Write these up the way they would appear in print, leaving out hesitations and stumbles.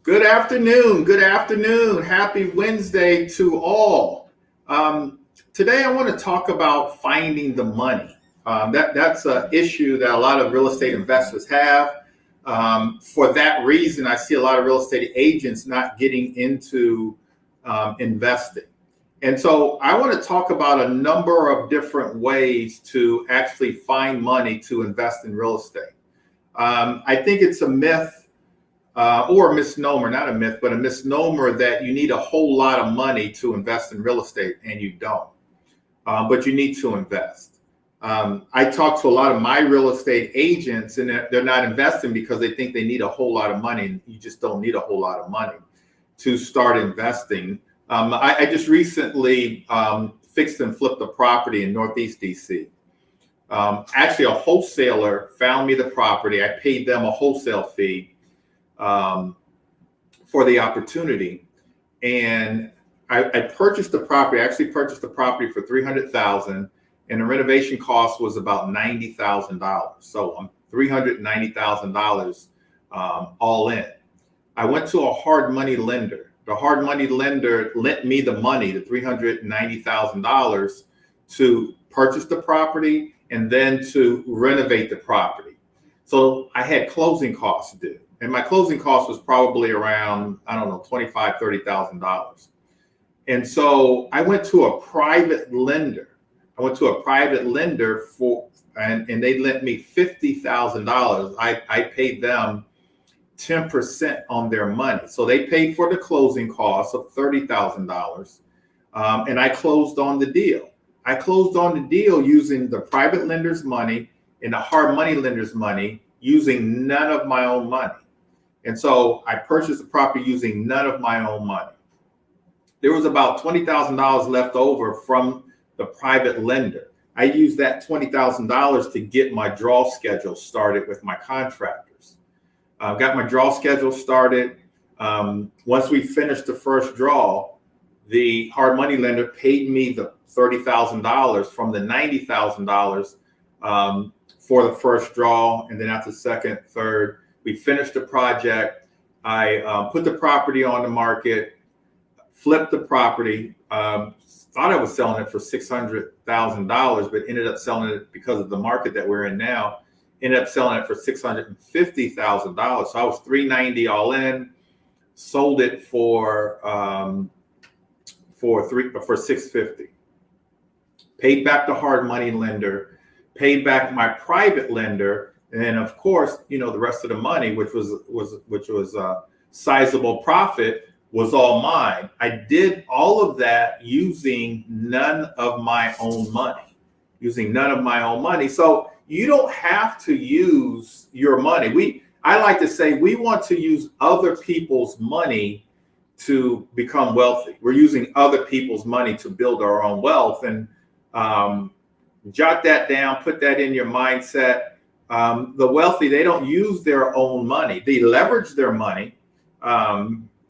Good afternoon. Good afternoon. Happy Wednesday to all. Today, I want to talk about finding the money. That's an issue that a lot of real estate investors have. For that reason, I see a lot of real estate agents not getting into investing. And so I want to talk about a number of different ways to actually find money to invest in real estate. I think it's a myth or a misnomer, not a myth, but a misnomer that you need a whole lot of money to invest in real estate, and you don't. But you need to invest. I talk to a lot of my real estate agents, and they're not investing because they think they need a whole lot of money. And you just don't need a whole lot of money to start investing. I just recently fixed and flipped a property in Northeast DC. Actually, a wholesaler found me the property. I paid them a wholesale fee for the opportunity, and I purchased the property. I actually purchased the property for $300,000, and the renovation cost was about $90,000. So $390,000 all in. I went to a hard money lender. The hard money lender lent me the money, the $390,000, to purchase the property and then to renovate the property. So I had closing costs due. And my closing cost was probably around, $25,000, $30,000. And so I went to a private lender. And they lent me $50,000. I paid them 10% on their money. So they paid for the closing costs of $30,000. And I closed on the deal. I closed on the deal using the private lender's money and the hard money lender's money, using none of my own money. And so I purchased the property using none of my own money. There was about $20,000 left over from the private lender. I used that $20,000 to get my draw schedule started with my contractors. Got my draw schedule started. Once we finished the first draw, the hard money lender paid me the $30,000 from the $90,000 for the first draw. And then after the second, third, we finished the project. I put the property on the market, flipped the property, thought I was selling it for $600,000, but ended up selling it, because of the market that we're in now, ended up selling it for $650,000. So I was $390 all in, sold it for $650. Paid back the hard money lender, paid back my private lender, and of course, the rest of the money, which was a sizable profit, was all mine. I did all of that using none of my own money. So you don't have to use your money. I like to say we want to use other people's money to become wealthy. We're using other people's money to build our own wealth. And jot that down, put that in your mindset. The wealthy, they don't use their own money. They leverage their money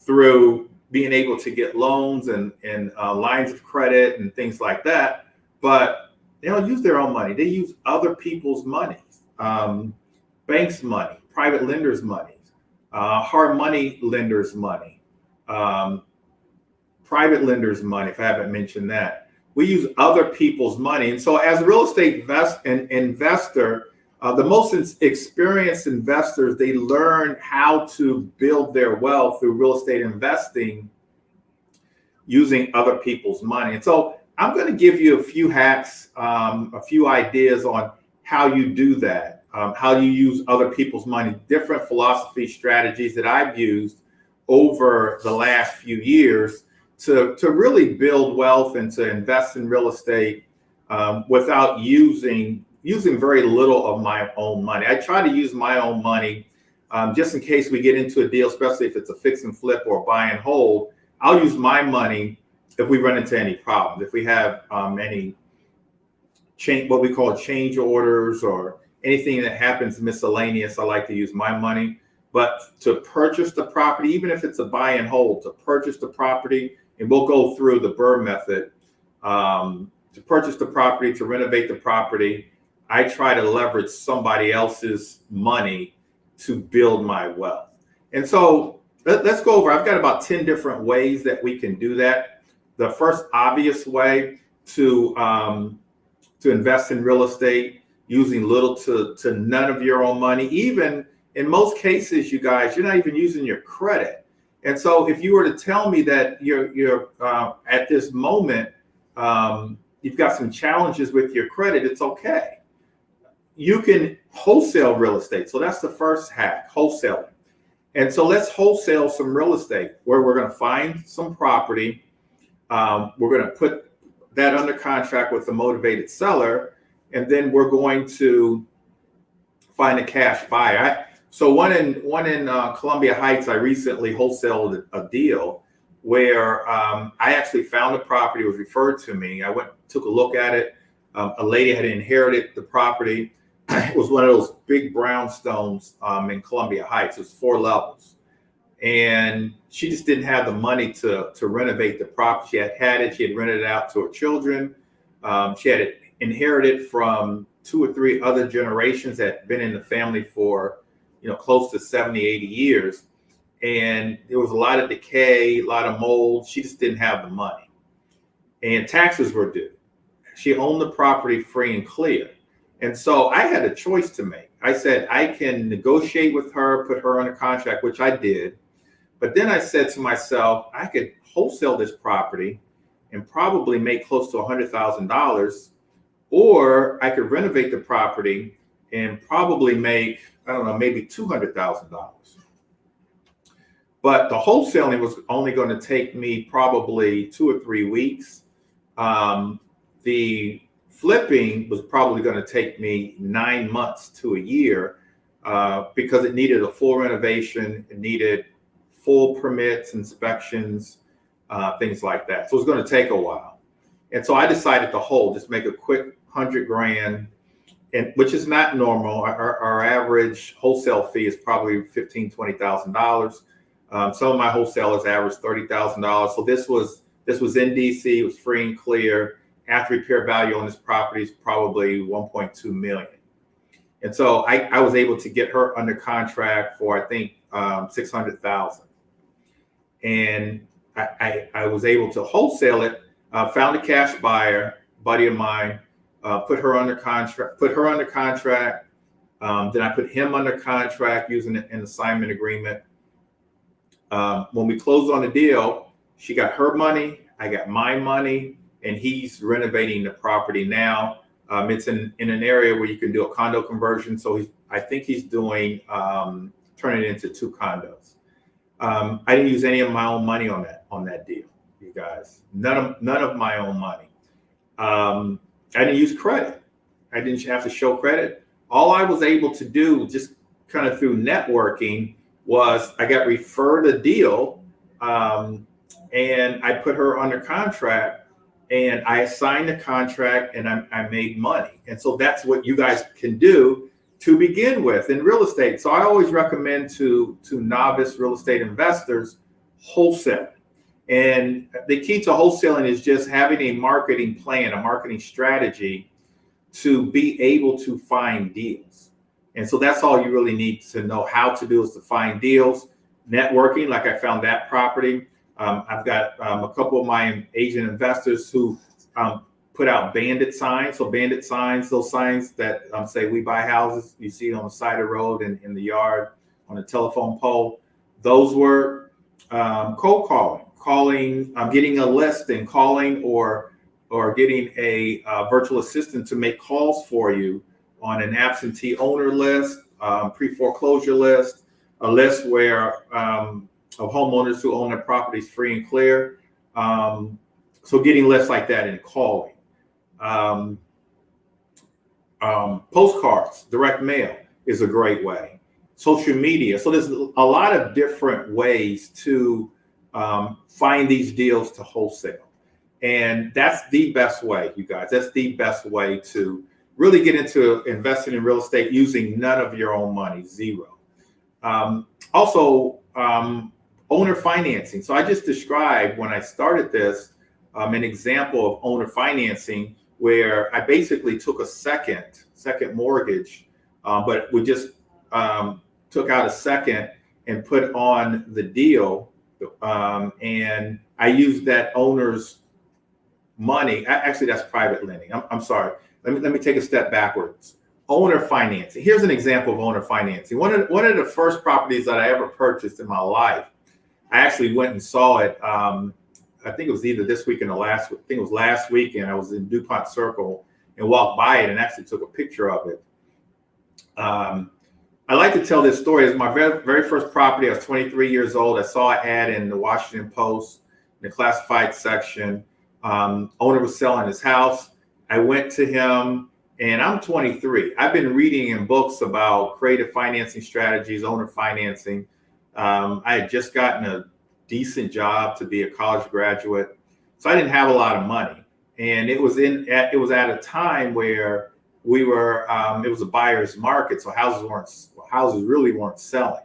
through being able to get loans and lines of credit and things like that. But they don't use their own money. They use other people's money, banks' money, private lenders' money, hard money lenders' money, private lenders' money, if I haven't mentioned that. We use other people's money. And so as a real estate investor, the most experienced investors, they learn how to build their wealth through real estate investing using other people's money. And so I'm going to give you a few hacks, a few ideas on how you do that, how you use other people's money, different philosophy strategies that I've used over the last few years to really build wealth and to invest in real estate without using very little of my own money. I try to use my own money just in case we get into a deal, especially if it's a fix and flip or buy and hold. I'll use my money if we run into any problems, if we have any what we call change orders or anything that happens miscellaneous. I like to use my money. But to purchase the property, even if it's a buy and hold, to purchase the property, and we'll go through the BRRRR method, to purchase the property, to renovate the property, I try to leverage somebody else's money to build my wealth. And so let's go over. I've got about 10 different ways that we can do that. The first obvious way to invest in real estate using little to none of your own money. Even in most cases, you guys, you're not even using your credit. And so if you were to tell me that you're at this moment, you've got some challenges with your credit, it's okay. You can wholesale real estate. So that's the first hack, wholesaling. And so let's wholesale some real estate where we're going to find some property. We're going to put that under contract with a motivated seller, and then we're going to find a cash buyer. So one in Columbia Heights, I recently wholesaled a deal where I actually found a property. It was referred to me. I took a look at it. A lady had inherited the property. It was one of those big brownstones in Columbia Heights. It was 4 levels. And she just didn't have the money to renovate the property. She had it. She had rented it out to her children. She had it inherited from 2 or 3 other generations that had been in the family for, close to 70, 80 years. And there was a lot of decay, a lot of mold. She just didn't have the money. And taxes were due. She owned the property free and clear. And so I had a choice to make. I said, I can negotiate with her, put her under contract, which I did. But then I said to myself, I could wholesale this property and probably make close to $100,000, or I could renovate the property and probably make, I don't know, maybe $200,000. But the wholesaling was only going to take me probably 2 or 3 weeks. The flipping was probably going to take me 9 months to a year because it needed a full renovation. It needed full permits, inspections, things like that. So it was going to take a while. And so I decided to hold, just make a quick $100,000, and which is not normal. Our average wholesale fee is probably $15,000, $20,000. Some of my wholesalers average $30,000. So this was in DC. It was free and clear. After repair value on this property is probably $1.2 million. And so I was able to get her under contract for, I think, $600,000. And I was able to wholesale it, found a cash buyer, buddy of mine, put her under contract. Then I put him under contract using an assignment agreement. When we closed on the deal, she got her money, I got my money, and he's renovating the property now. It's in an area where you can do a condo conversion. So I think he's doing turning it into 2 condos. I didn't use any of my own money on that deal, you guys. None of my own money. I didn't use credit. I didn't have to show credit. All I was able to do, just kind of through networking, was I got referred a deal, and I put her under contract. And I signed the contract and I made money. And so that's what you guys can do to begin with in real estate. So I always recommend to novice real estate investors, wholesale. And the key to wholesaling is just having a marketing plan, a marketing strategy to be able to find deals. And so that's all you really need to know how to do, is to find deals. Networking, like I found that property. I've got a couple of my Asian investors who put out bandit signs. So bandit signs, those signs that say we buy houses, you see on the side of the road and in the yard, on a telephone pole. Those were cold calling, getting a list and calling or getting a virtual assistant to make calls for you on an absentee owner list, pre-foreclosure list, a list where of homeowners who own their properties free and clear. So getting lists like that and calling. Postcards, direct mail is a great way. Social media. So there's a lot of different ways to find these deals to wholesale. And that's the best way, you guys. That's the best way to really get into investing in real estate using none of your own money, zero. Also, owner financing. So I just described, when I started this, an example of owner financing where I basically took a second mortgage, but we just took out a second and put on the deal. And I used that owner's money. Actually, that's private lending. I'm sorry. Let me take a step backwards. Owner financing. Here's an example of owner financing. One of the first properties that I ever purchased in my life, I actually went and saw it. I think it was either this weekend or last week. I think it was last weekend. I was in DuPont Circle and walked by it and actually took a picture of it. I like to tell this story. It's my very first property. I was 23 years old. I saw an ad in the Washington Post in the classified section. Owner was selling his house. I went to him, and I'm 23. I've been reading in books about creative financing strategies, owner financing. I had just gotten a decent job to be a college graduate, so I didn't have a lot of money. And it was at a time where we were it was a buyer's market, so houses really weren't selling.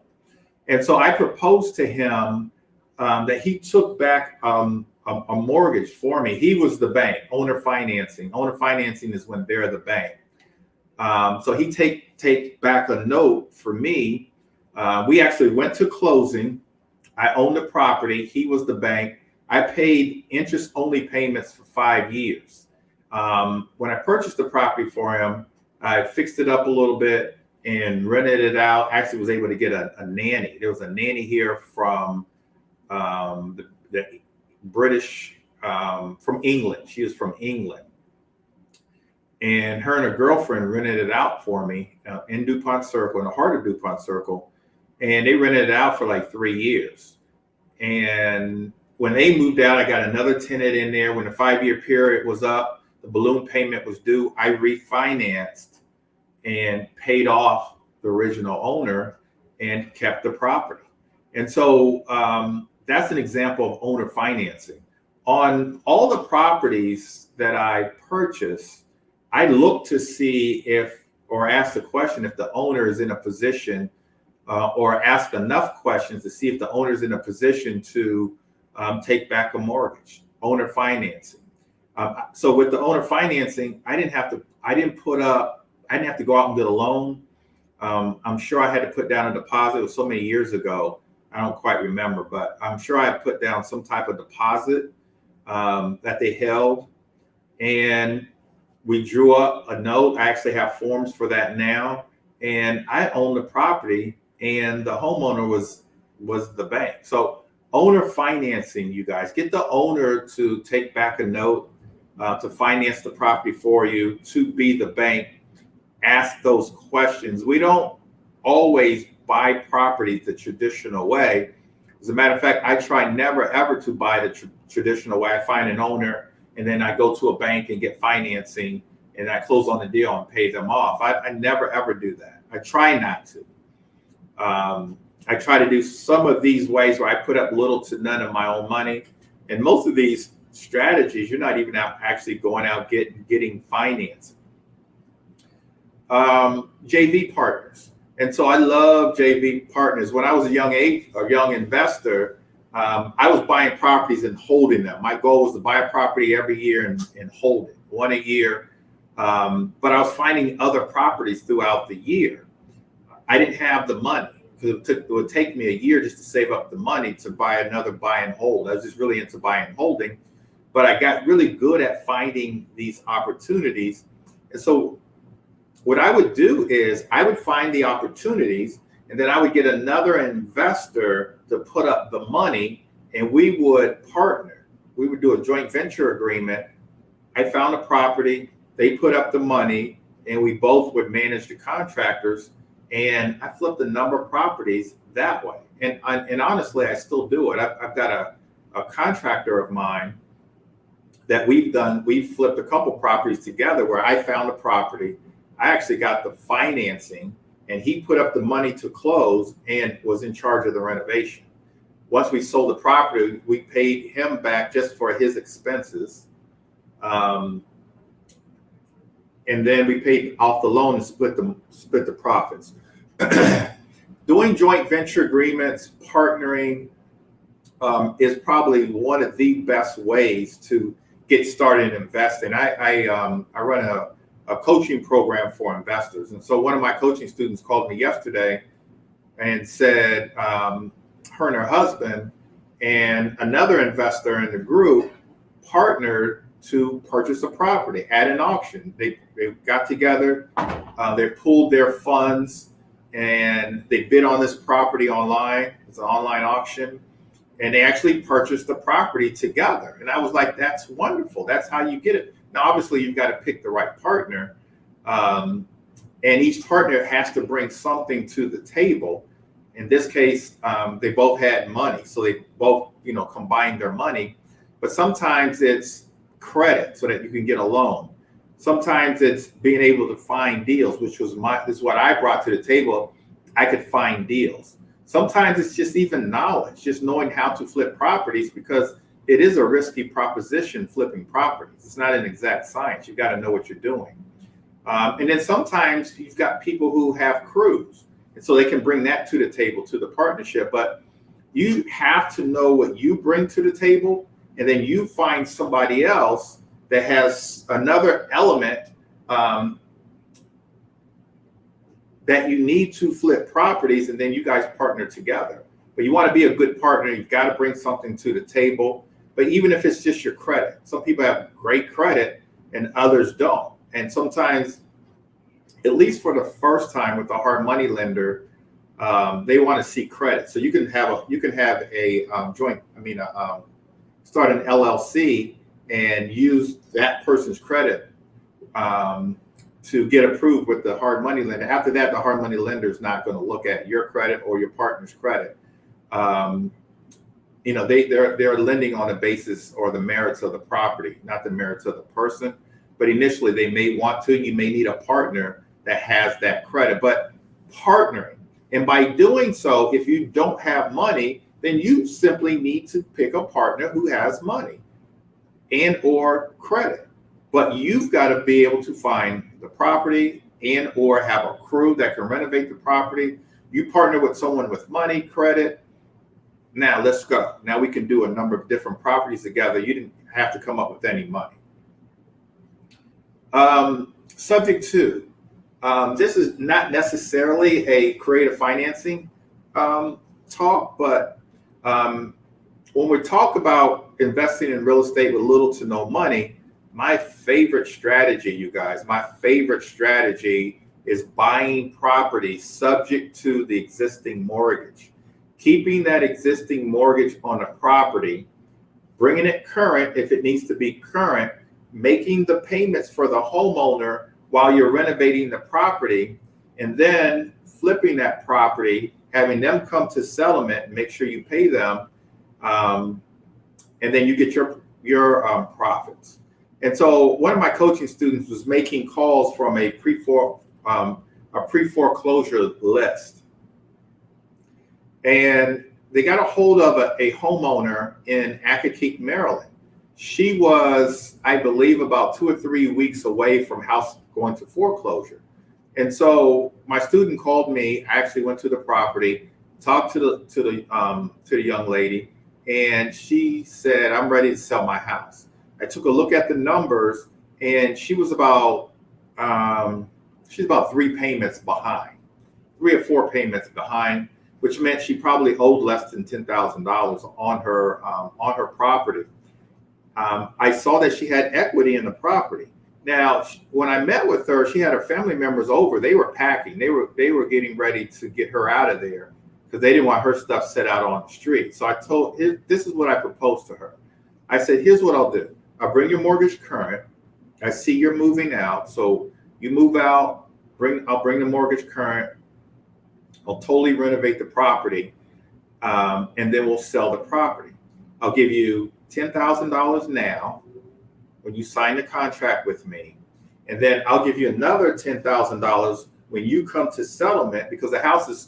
And so I proposed to him that he took back a mortgage for me. He was the bank. Owner financing is when they're the bank. So he take back a note for me. We actually went to closing. I owned the property. He was the bank. I paid interest only payments for 5 years. When I purchased the property for him, I fixed it up a little bit and rented it out. Actually was able to get a nanny. There was a nanny here from the British, from England. She was from England. And her and her girlfriend rented it out for me in DuPont Circle, in the heart of DuPont Circle. And they rented it out for like 3 years. And when they moved out, I got another tenant in there. When the 5-year period was up, the balloon payment was due, I refinanced and paid off the original owner and kept the property. And so that's an example of owner financing. On all the properties that I purchase, I look to see or ask the question if the owner is in a position, or ask enough questions to see if the owner is in a position to take back a mortgage. Owner financing. So with the owner financing, I didn't have to go out and get a loan. I'm sure I had to put down a deposit. It was so many years ago, I don't quite remember, but I'm sure I put down some type of deposit that they held, and we drew up a note. I actually have forms for that now, and I own the property, and the homeowner was the bank. So owner financing, you guys, get the owner to take back a note to finance the property for you, to be the bank. Ask those questions. We don't always buy property the traditional way. As a matter of fact, I try never ever to buy the traditional way. I find an owner, and then I go to a bank and get financing, and I close on the deal and pay them off. I never ever do that. I try not to. I try to do some of these ways where I put up little to none of my own money. And most of these strategies, you're not even actually going out getting financing. JV partners. And so I love JV partners. When I was a young investor, I was buying properties and holding them. My goal was to buy a property every year and hold it, one a year. But I was finding other properties throughout the year. I didn't have the money, because it would take me a year just to save up the money to buy another buy and hold. I was just really into buy and holding, but I got really good at finding these opportunities. And so what I would do is I would find the opportunities, and then I would get another investor to put up the money, and we would partner. We would do a joint venture agreement. I found a property, they put up the money, and we both would manage the contractors. And I flipped a number of properties that way. And honestly, I still do it. I've got a contractor of mine that we've flipped a couple properties together where I found a property. I actually got the financing, and he put up the money to close and was in charge of the renovation. Once we sold the property, we paid him back just for his expenses. And then we paid off the loan and split the profits. Doing joint venture agreements, partnering, is probably one of the best ways to get started in investing. I run a coaching program for investors, and so one of my coaching students called me yesterday, and said her and her husband and another investor in the group partnered to purchase a property at an auction. They got together, they pooled their funds, and they bid on this property online. It's an online auction, and they actually purchased the property together. And I was like, that's wonderful. That's how you get it. Now, obviously, you've got to pick the right partner, and each partner has to bring something to the table. In this case, they both had money, so they both, combined their money. But sometimes it's credit so that you can get a loan. Sometimes it's being able to find deals, which was what I brought to the table. I could find deals. Sometimes it's just even knowledge, just knowing how to flip properties, because it is a risky proposition, flipping properties. It's not an exact science. You've got to know what you're doing. And then sometimes you've got people who have crews, and so they can bring that to the table, to the partnership. But you have to know what you bring to the table, and then you find somebody else that has another element that you need to flip properties, and then you guys partner together. But you want to be a good partner. You've got to bring something to the table. But even if it's just your credit, some people have great credit and others don't. And sometimes, at least for the first time with a hard money lender, they want to see credit. So you can have a start an LLC and use that person's credit to get approved with the hard money lender. After that, the hard money lender is not going to look at your credit or your partner's credit. They're lending on the basis or the merits of the property, not the merits of the person. But initially, they may want to. You may need a partner that has that credit. But partnering, and by doing so, if you don't have money, then you simply need to pick a partner who has money and or credit. But you've got to be able to find the property and or have a crew that can renovate the property. You partner with someone with money, credit. Now let's go. Now we can do a number of different properties together. You didn't have to come up with any money. Subject 2. This is not necessarily a creative financing talk, but when we talk about investing in real estate with little to no money, my favorite strategy, you guys, is buying property subject to the existing mortgage, keeping that existing mortgage on a property, bringing it current if it needs to be current, making the payments for the homeowner while you're renovating the property, and then flipping that property, having them come to settlement and make sure you pay them, and then you get your profits. And so one of my coaching students was making calls from a pre-foreclosure list, and they got a hold of a homeowner in Accokeek, Maryland. She was, I believe, about 2 or 3 weeks away from house going to foreclosure. And so my student called me. I actually went to the property, talked to the young lady, and she said, "I'm ready to sell my house." I took a look at the numbers, and she was about 3 payments behind, 3 or 4 payments behind, which meant she probably owed less than $10,000 on her property. I saw that she had equity in the property. Now, when I met with her, she had her family members over. They were packing. They were getting ready to get her out of there because they didn't want her stuff set out on the street. So I told her, this is what I proposed to her. I said, here's what I'll do. I'll bring your mortgage current. I see you're moving out. So you move out, I'll bring the mortgage current. I'll totally renovate the property, and then we'll sell the property. I'll give you $10,000 now when you sign the contract with me, and then I'll give you another $10,000 when you come to settlement, because the house is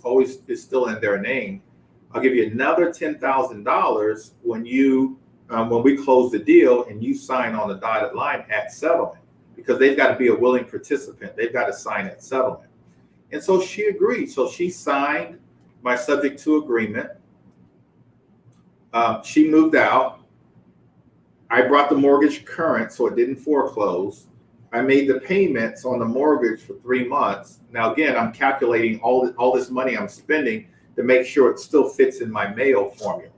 still in their name. I'll give you another $10,000 when we close the deal and you sign on the dotted line at settlement, because they've got to be a willing participant. They've got to sign at settlement. And so she agreed. So she signed my subject to agreement. She moved out. I brought the mortgage current so it didn't foreclose. I made the payments on the mortgage for 3 months. Now, again, I'm calculating all this money I'm spending to make sure it still fits in my Mayo formula.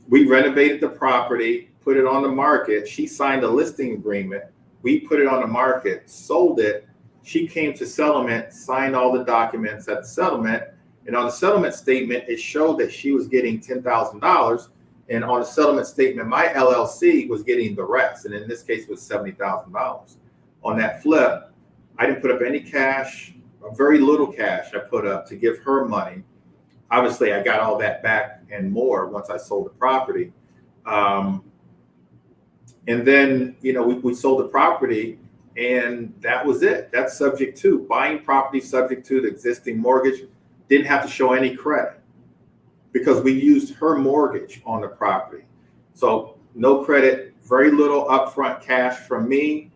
We renovated the property, put it on the market. She signed a listing agreement. We put it on the market, sold it. She came to settlement, signed all the documents at the settlement. And on the settlement statement, it showed that she was getting $10,000. And on the settlement statement, my LLC was getting the rest. And in this case, it was $70,000. On that flip, I didn't put up any cash, very little cash I put up to give her money. Obviously, I got all that back and more once I sold the property. And then, we sold the property, and that was it. That's subject to buying property, subject to the existing mortgage. Didn't have to show any credit because we used her mortgage on the property. So no credit, very little upfront cash from me.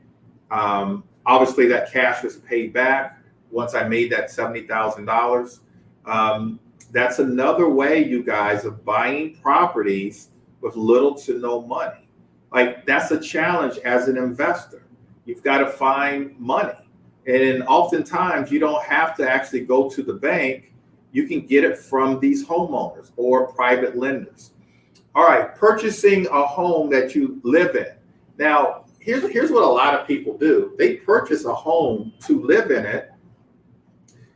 Obviously, that cash was paid back once I made that $70,000. That's another way, you guys, of buying properties with little to no money. Like, that's a challenge as an investor. You've got to find money. And oftentimes, you don't have to actually go to the bank. You can get it from these homeowners or private lenders. All right, purchasing a home that you live in. Now, here's what a lot of people do. They purchase a home to live in it.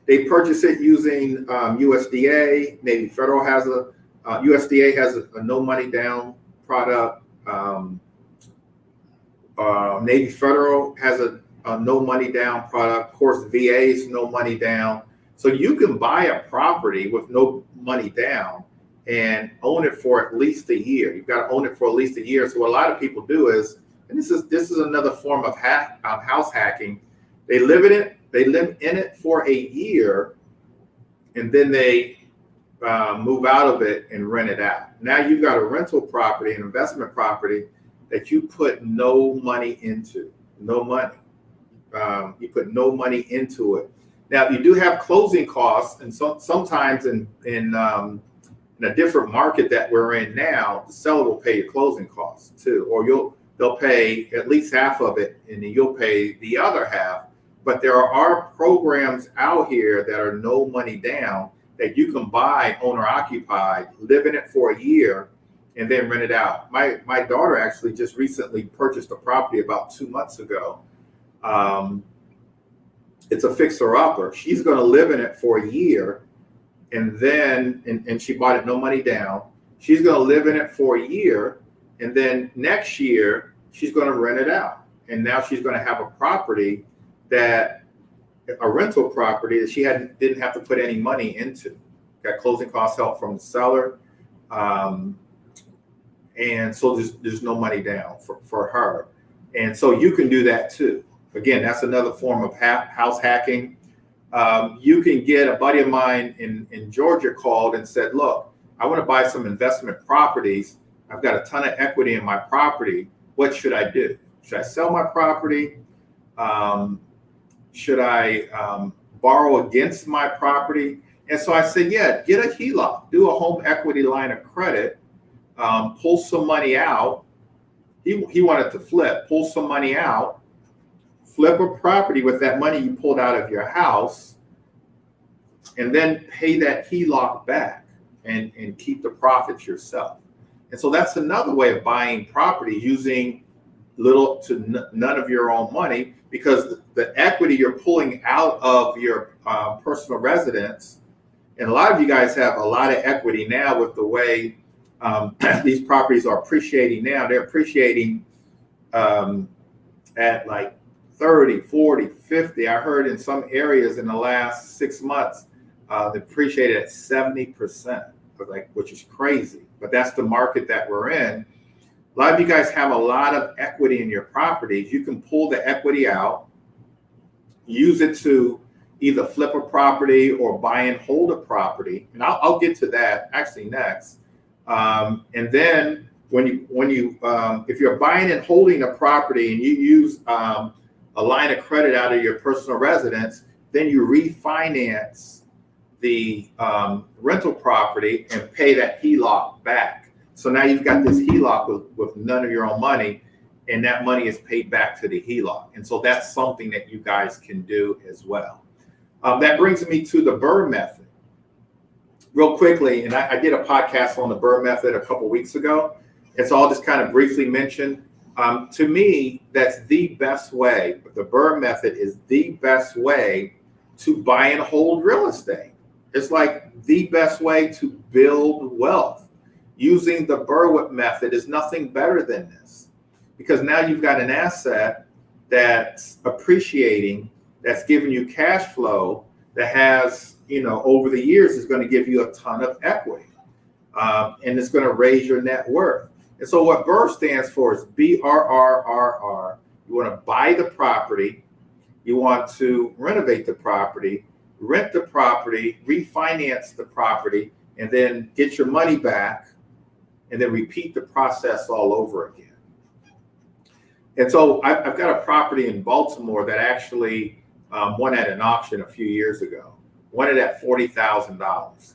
They purchase it using USDA. Navy Federal has USDA has a no money down product. Navy Federal has a no money down product. Of course, VA's no money down. So you can buy a property with no money down and own it for at least a year. You've got to own it for at least a year. So what a lot of people do is, and this is another form of house hacking. They live in it for a year, and then they move out of it and rent it out. Now you've got a rental property, an investment property that you put no money into. No money. You put no money into it. Now you do have closing costs, and sometimes in a different market that we're in now, the seller will pay your closing costs too, or they'll pay at least half of it, and then you'll pay the other half. But there are programs out here that are no money down that you can buy owner occupied, live in it for a year, and then rent it out. My daughter actually just recently purchased a property about 2 months ago. It's a fixer-upper. She's going to live in it for a year, and then and she bought it no money down. She's going to live in it for a year, and then next year she's going to rent it out. And now she's going to have a property a rental property that she didn't have to put any money into. Got closing cost help from the seller. And so there's no money down for her. And so you can do that too. Again, that's another form of house hacking. You can get a buddy of mine in Georgia called and said, look, I want to buy some investment properties. I've got a ton of equity in my property. What should I do? Should I sell my property? Should I borrow against my property? And so I said, yeah, get a HELOC, do a home equity line of credit, pull some money out. He wanted to flip, pull some money out, flip a property with that money you pulled out of your house, and then pay that HELOC back and keep the profits yourself. And so that's another way of buying property, using little to none of your own money, because the equity you're pulling out of your personal residence, and a lot of you guys have a lot of equity now with the way these properties are appreciating now. They're appreciating at like 30, 40, 50. I heard in some areas in the last 6 months, they appreciated at 70%, which is crazy. But that's the market that we're in. A lot of you guys have a lot of equity in your properties. You can pull the equity out, use it to either flip a property or buy and hold a property. And I'll get to that actually next. And then when you if you're buying and holding a property and you use a line of credit out of your personal residence, then you refinance the rental property and pay that HELOC back. So now you've got this HELOC with none of your own money, and that money is paid back to the HELOC. And so that's something that you guys can do as well. That brings me to the BRRRR method. real quickly, and I did a podcast on the BRRRR method a couple weeks ago. And so I'll just kind of briefly mention, to me, that's the best way. The BRRRR method is the best way to buy and hold real estate. It's like the best way to build wealth. Using the BRRRR method is nothing better than this, because now you've got an asset that's appreciating, that's giving you cash flow, that has, over the years is going to give you a ton of equity, and it's going to raise your net worth. And so what BRRRR stands for is BRRRR. You want to buy the property, you want to renovate the property, rent the property, refinance the property, and then get your money back, and then repeat the process all over again. And so I've got a property in Baltimore that actually won at an auction a few years ago, won it at $40,000.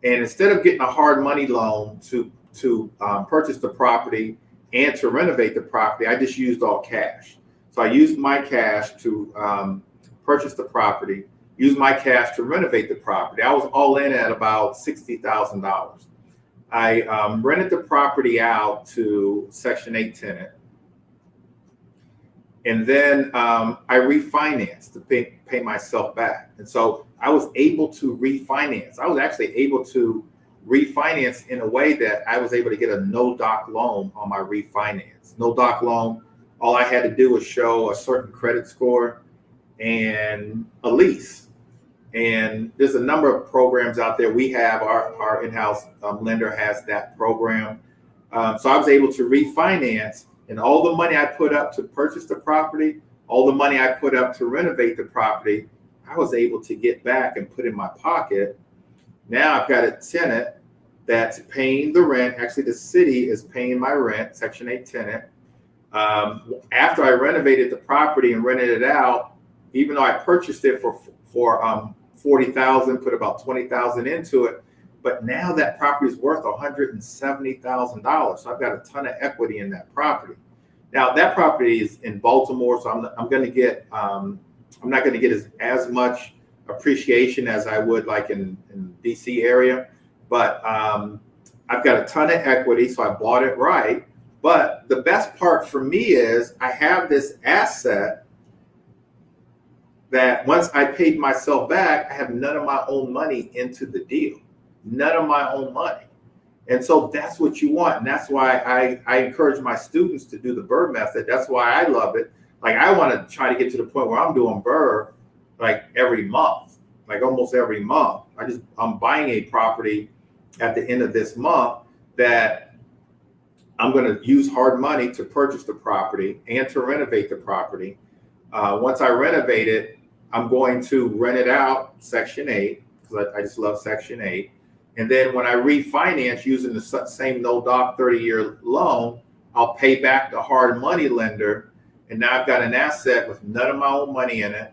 And instead of getting a hard money loan to purchase the property and to renovate the property, I just used all cash. So I used my cash to purchase the property, used my cash to renovate the property. I was all in at about $60,000. I rented the property out to Section 8 tenant. And then I refinanced to pay myself back. And so I was able to refinance. I was actually able to refinance in a way that I was able to get a no-doc loan on my refinance. No-doc loan, all I had to do was show a certain credit score and a lease. And there's a number of programs out there. We have our in-house lender has that program. So I was able to refinance, and all the money I put up to purchase the property, all the money I put up to renovate the property, I was able to get back and put in my pocket. Now I've got a tenant that's paying the rent. Actually, the city is paying my rent, Section 8 tenant. After I renovated the property and rented it out, even though I purchased it for $40,000, put about $20,000 into it, but now that property is worth $170,000. So I've got a ton of equity in that property. Now that property is in Baltimore, so I'm going to get I'm not going to get as much appreciation as I would like in DC area, but I've got a ton of equity, so I bought it right. But the best part for me is I have this asset that once I paid myself back, I have none of my own money into the deal. None of my own money. And so that's what you want. And that's why I encourage my students to do the BRRRR method. That's why I love it. Like I want to try to get to the point where I'm doing BRRRR like every month, like almost every month. I'm buying a property at the end of this month that I'm going to use hard money to purchase the property and to renovate the property. Once I renovate it, I'm going to rent it out Section 8 because I just love Section 8. And then when I refinance using the same no-doc 30-year loan, I'll pay back the hard money lender. And now I've got an asset with none of my own money in it.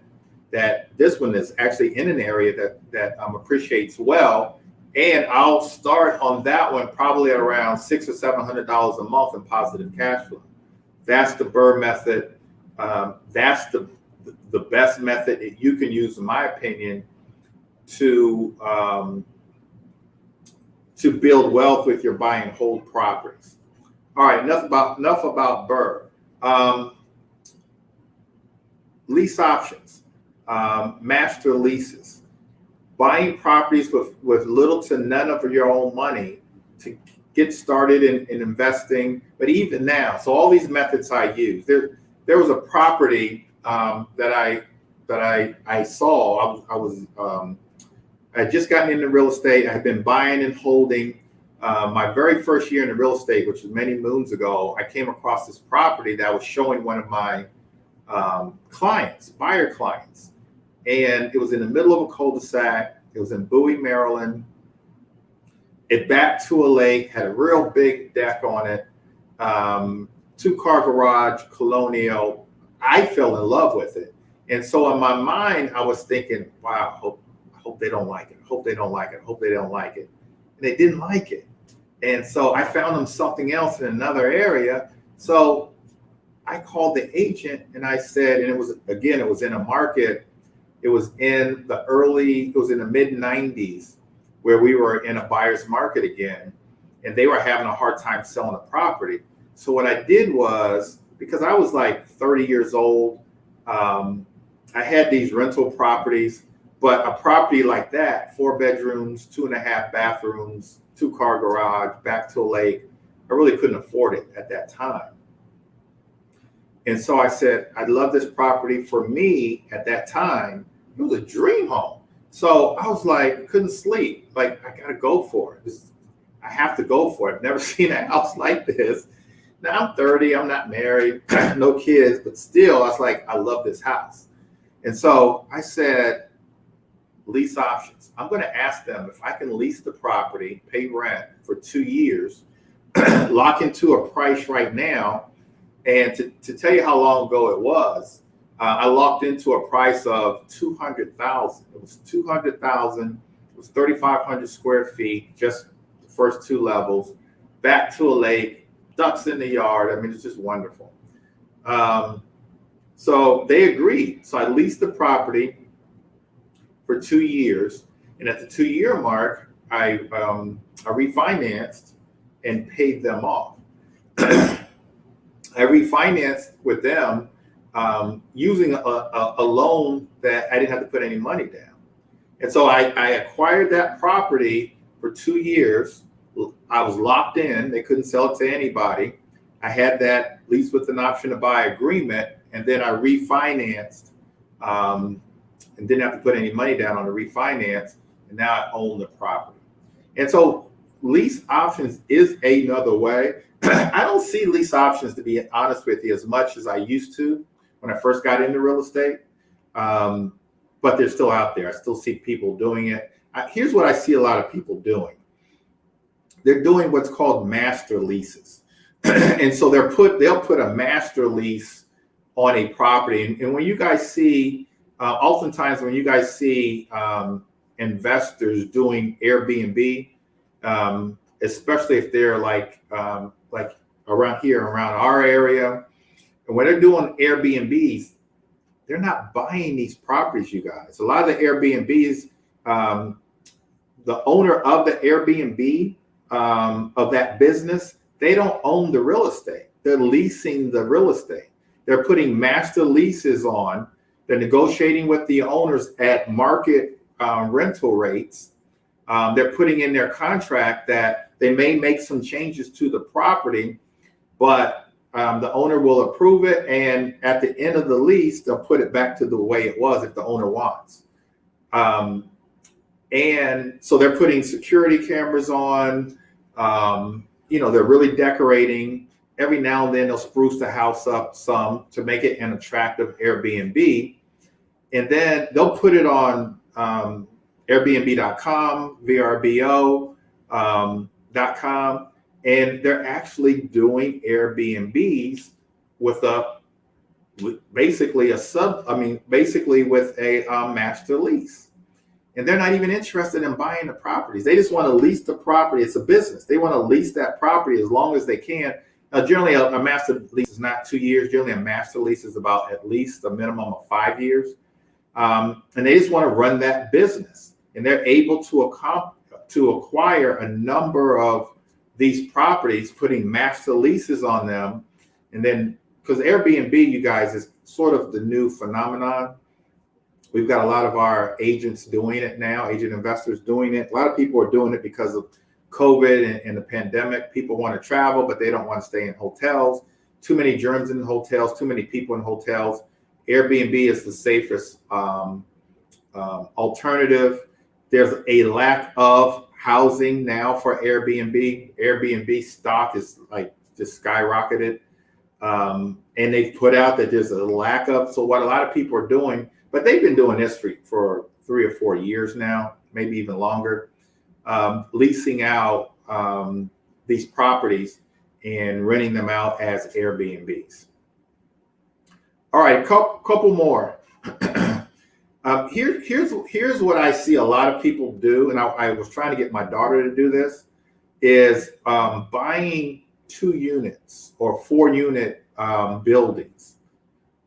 That this one is actually in an area that appreciates well. And I'll start on that one probably at around $600 or $700 a month in positive cash flow. That's the BRRRR method. That's the best method that you can use, in my opinion, to build wealth with your buy and hold properties. All right, enough about BRRRR. Lease options, master leases, buying properties with little to none of your own money to get started in investing. But even now, so all these methods I use, there was a property that I saw. I had just gotten into real estate. I had been buying and holding. My very first year in real estate, which was many moons ago, I came across this property that was showing one of my buyer clients. And it was in the middle of a cul-de-sac. It was in Bowie, Maryland. It backed to a lake, had a real big deck on it, 2-car garage, colonial. I fell in love with it. And so in my mind, I was thinking, wow, I hope they don't like it. I hope they don't like it. I hope they don't like it. And they didn't like it. And so I found them something else in another area. So I called the agent and I said, and it was in a market. It was in the mid 90s. where we were in a buyer's market again, and they were having a hard time selling a property. So what I did was, because I was like 30 years old, I had these rental properties, but a property like that, 4 bedrooms, 2.5 bathrooms, 2-car garage, back to a lake, I really couldn't afford it at that time. And so I said, I'd love this property. For me at that time, it was a dream home. So I was like, couldn't sleep. Like, I got to go for it. I have to go for it. I've never seen a house like this. Now I'm 30, I'm not married, no kids, but still, I was like, I love this house. And so I said, lease options. I'm going to ask them if I can lease the property, pay rent for 2 years, lock into a price right now. And to tell you how long ago it was, I locked into a price of $200,000. It was $200,000. It was 3,500 square feet, just the first 2 levels, back to a lake, ducks in the yard. I mean, it's just wonderful. So they agreed. So I leased the property for 2 years, and at the 2-year mark, I refinanced and paid them off. I refinanced with them using a loan that I didn't have to put any money down. And so I acquired that property for 2 years. I was locked in. They couldn't sell it to anybody. I had that lease with an option to buy agreement, and then I refinanced and didn't have to put any money down on the refinance, and now I own the property. And so lease options is another way. I don't see lease options, to be honest with you, as much as I used to when I first got into real estate, but they're still out there. I still see people doing it. Here's what I see a lot of people doing. They're doing what's called master leases. And so they'll put a master lease on a property. And when you guys see, oftentimes when you guys see investors doing Airbnb, especially if they're like around here, around our area, and when they're doing Airbnbs, they're not buying these properties, you guys. A lot of the Airbnbs, the owner of the Airbnb, of that business, they don't own the real estate. They're leasing the real estate. They're putting master leases on. They're negotiating with the owners at market rental rates. They're putting in their contract that they may make some changes to the property, but the owner will approve it. And at the end of the lease, they'll put it back to the way it was if the owner wants. And so they're putting security cameras on. They're really decorating. Every now and then they'll spruce the house up some to make it an attractive Airbnb. And then they'll put it on Airbnb.com, VRBO.com, and they're actually doing Airbnbs with basically with a master lease. And they're not even interested in buying the properties. They just want to lease the property. It's a business. They want to lease that property as long as they can. Generally, a master lease is not 2 years. Generally, a master lease is about at least a minimum of 5 years. And they just want to run that business. And they're able to acquire a number of these properties, putting master leases on them. And then, because Airbnb, you guys, is sort of the new phenomenon. We've got a lot of our agents doing it now, agent investors doing it. A lot of people are doing it because of COVID and the pandemic. People want to travel, but they don't want to stay in hotels. Too many germs in hotels, too many people in hotels. Airbnb is the safest alternative. There's a lack of housing now for Airbnb. Airbnb stock is like just skyrocketed. And they've put out that there's a lack of, so what a lot of people are doing, but they've been doing this for 3 or 4 years now, maybe even longer, leasing out these properties and renting them out as Airbnbs. All right, couple more. Here's what I see a lot of people do, and I was trying to get my daughter to do this, is buying 2 units or 4 unit buildings.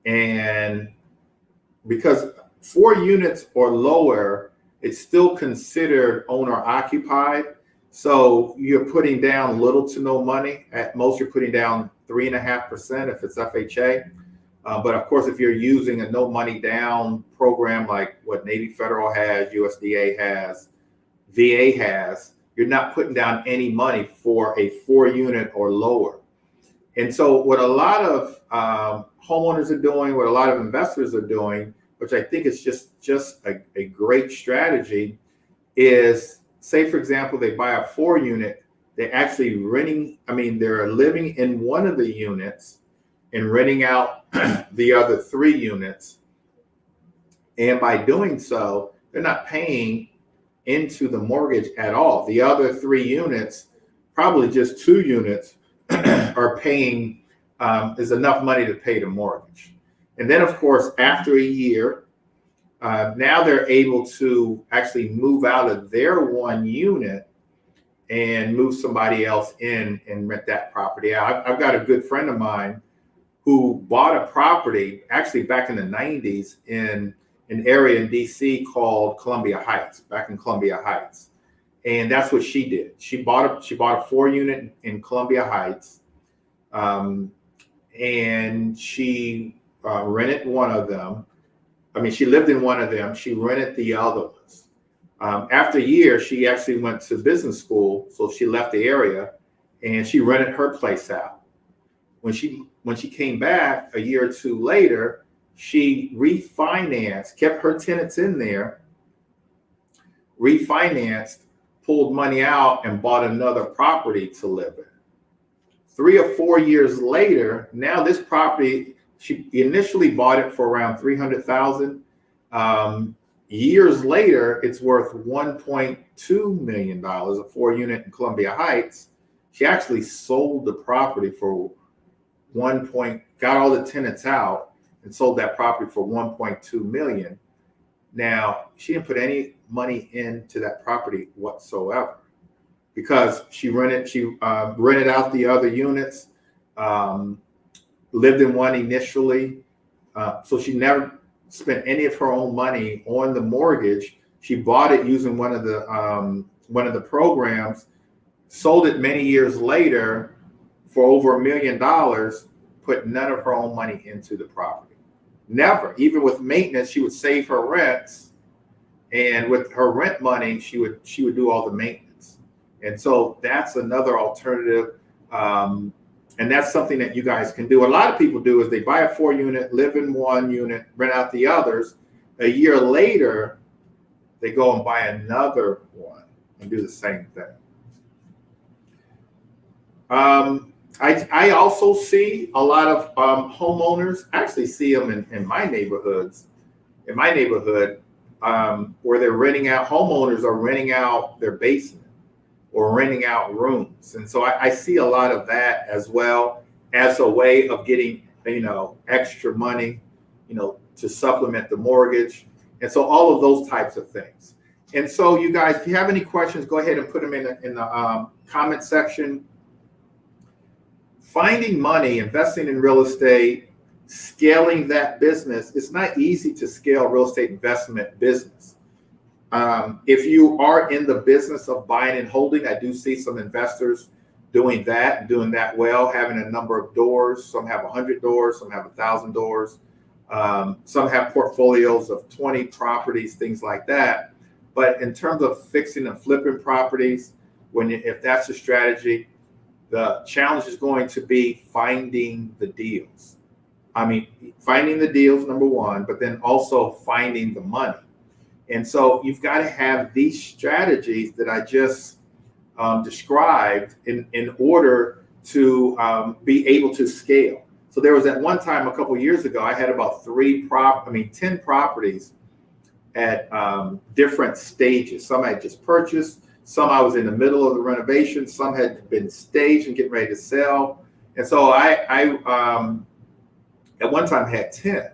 And because 4 units or lower it's still considered owner occupied. So you're putting down little to no money. At most, you're putting down 3.5% if it's FHA. But of course, if you're using a no money down program like what Navy Federal has, USDA has, VA has, you're not putting down any money for a 4-unit or lower. And so what a lot of homeowners are doing, what a lot of investors are doing, which I think is just a great strategy, is say, for example, they buy a 4-unit, they're actually they're living in one of the units and renting out the other 3 units. And by doing so, they're not paying into the mortgage at all. The other 3 units, probably just 2 units, are paying, is enough money to pay the mortgage. And then, of course, after a year, now they're able to actually move out of their 1 unit and move somebody else in and rent that property out. I've got a good friend of mine who bought a property actually back in the 90s in an area in DC called Columbia Heights, back in Columbia Heights. And that's what she did. She bought a 4-unit in Columbia Heights, and she rented one of them. She lived in one of them. She rented the other ones. After a year, she actually went to business school, so she left the area, and she rented her place out. When she came back a year or 2 later, she refinanced, kept her tenants in there, refinanced, pulled money out, and bought another property to live in. 3 or 4 years later, now this property, she initially bought it for around $300,000. Years later, it's worth $1.2 million, a 4-unit in Columbia Heights. She actually sold the property for got all the tenants out and sold that property for $1.2 million. Now, she didn't put any money into that property whatsoever because she rented out the other units, lived in one initially. So she never spent any of her own money on the mortgage. She bought it using one of the programs, sold it many years later for over $1 million, put none of her own money into the property. Never. Even with maintenance, she would save her rents, and with her rent money, she would do all the maintenance. And so that's another alternative, and that's something that you guys can do. A lot of people do is they buy a 4-unit, live in 1 unit, rent out the others. A year later, they go and buy another one and do the same thing. I also see a lot of homeowners, I actually see them in my neighborhoods. In my neighborhood, where they're homeowners are renting out their basement or renting out rooms. And so I see a lot of that as well as a way of getting, extra money, to supplement the mortgage. And so all of those types of things. And so you guys, if you have any questions, go ahead and put them in the comment section. Finding money, investing in real estate, scaling that business, it's not easy to scale real estate investment business. If you are in the business of buying and holding, I do see some investors doing that well, having a number of doors. Some have 100 doors, some have 1,000 doors. Some have portfolios of 20 properties, things like that. But in terms of fixing and flipping properties, if that's a strategy, the challenge is going to be finding the deals. Finding the deals, number one, but then also finding the money. And so you've got to have these strategies that I just described in order to be able to scale. So there was at one time a couple of years ago, I had about 10 properties at different stages. Some I had just purchased. Some I was in the middle of the renovation. Some had been staged and getting ready to sell. And so I at one time had 10.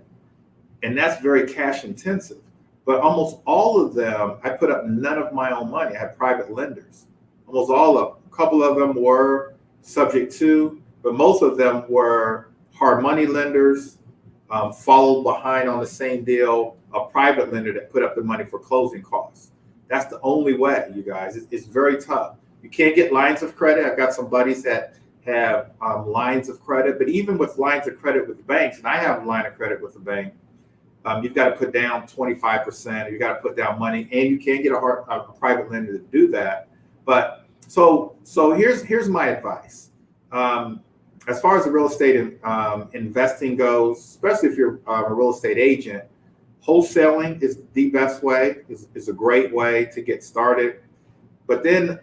And that's very cash intensive. But almost all of them, I put up none of my own money. I had private lenders. Almost all of them. A couple of them were subject to, but most of them were hard money lenders, followed behind on the same deal, a private lender that put up the money for closing costs. That's the only way, you guys. It's very tough. You can't get lines of credit. I've got some buddies that have lines of credit, but even with lines of credit with the banks, and I have a line of credit with the bank, you've got to put down 25%. You got to put down money, and you can't get a private lender to do that. But so here's my advice. As far as the real estate investing goes, especially if you're a real estate agent, wholesaling is the best way. Is a great way to get started. But then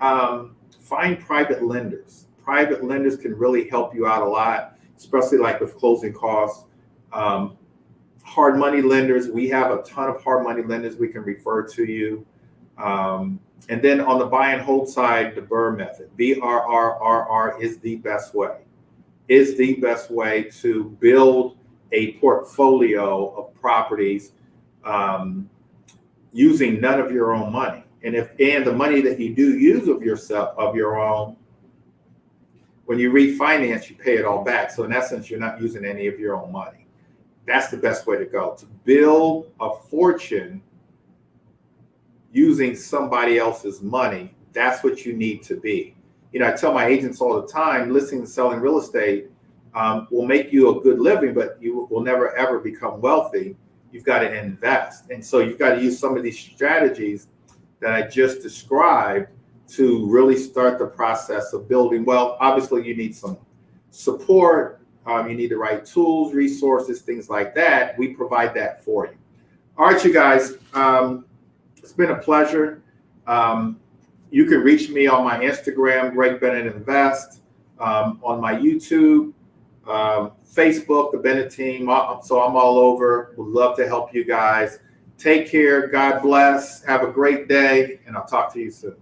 find private lenders. Private lenders can really help you out a lot, especially like with closing costs. Hard money lenders, we have a ton of hard money lenders we can refer to you. And then on the buy and hold side, the BRRRR method, BRRRR is the best way. Is the best way to build a portfolio of properties using none of your own money. And the money that you do use of your own, when you refinance, you pay it all back. So in essence, you're not using any of your own money. That's the best way to go. To build a fortune using somebody else's money, that's what you need to be. I tell my agents all the time, listing and selling real estate will make you a good living, but you will never, ever become wealthy. You've got to invest. And so you've got to use some of these strategies that I just described to really start the process of building wealth. Obviously, you need some support. You need the right tools, resources, things like that. We provide that for you. All right, you guys. It's been a pleasure. You can reach me on my Instagram, Greg Bennett Invest, on my YouTube, Facebook, the Bennett team. So I'm all over. Would love to help you guys. Take care. God bless. Have a great day, and I'll talk to you soon.